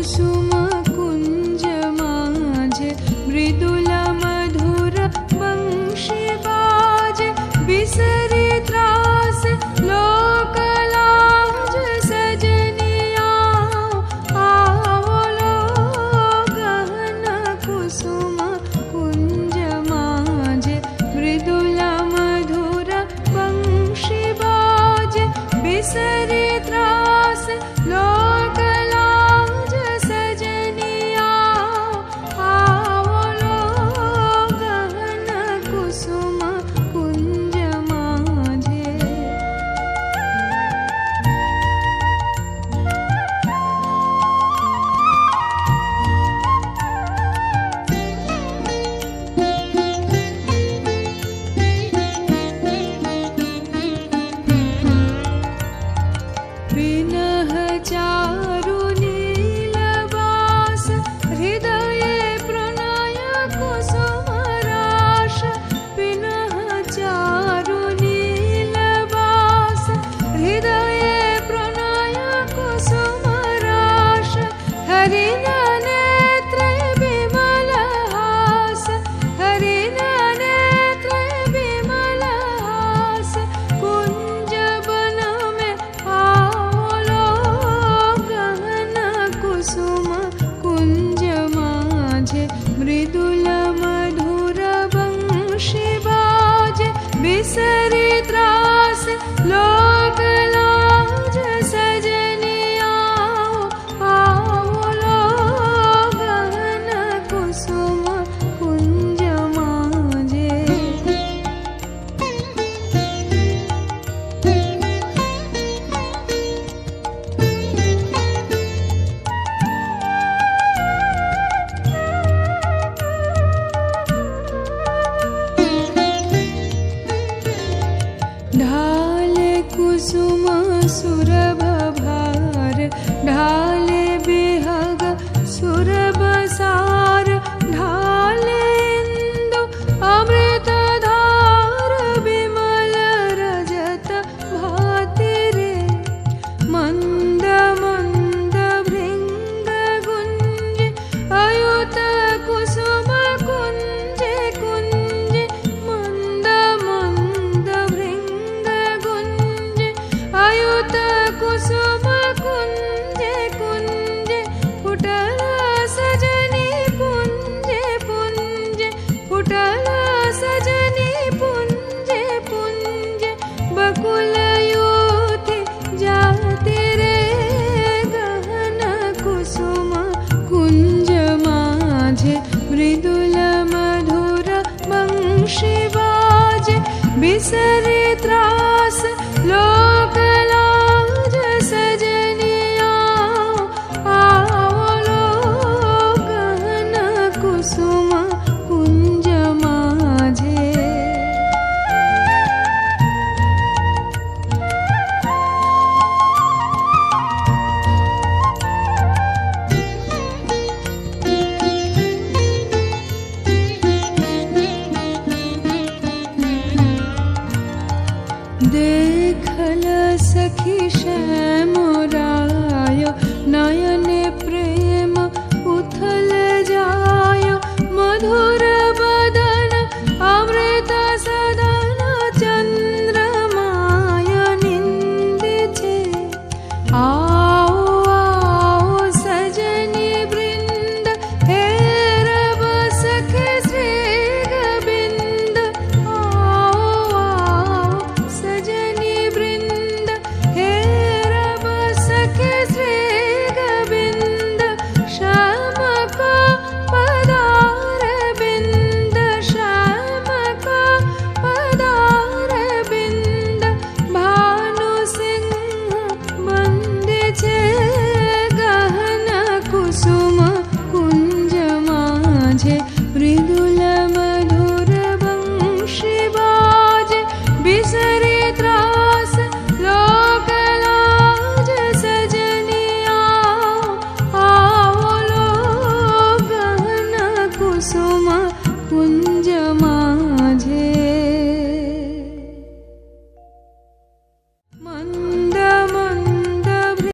कुसुम कुंज माझे मृदुल मधुर वंशी बाजे बिसरी त्रास लोक लाज सजनिया आओ लो गहन कुसुम कुंज माझे मृदुल मधुर वंशी बाजे बिसरी त्रास लोक लाज सजनिया आओ लो गहन कुसुम कुंज माझे। विनह चारु नीलवास हृदये प्रणय कुसुम राश विनह चारु नीलवास हृदये प्रणय कुसुम राश हरिण नेत्रे विमल हास हरिण नेत्रे विमल हास कुंज वन में आओ लो गहन कुसुम कुंज माझे मृदुल मधुर वंशी बाजे बिसरी त्रास लोक लाज सजनिया आओ लो गहन कुसुम कुंज माझे। ढाले कुसुम सुरभ भार ढाले बिहग सुरभ सार ढाले इंदु अमृत धार विमल रजत भाति रे मंद मंद भृंग गुंज अयुत कुसुम कुंज कुंज मंद मंद भृंग गुंज अयुत कुसुम कुंज कुंज फुटल सजनी पुंज पुंज फुटल सजनी पुंज पुंज बकुल युति जाति रे गहन कुसुम कुंज माझे मृदुल मधुर वंशी बाजे बिसरी त्रास लो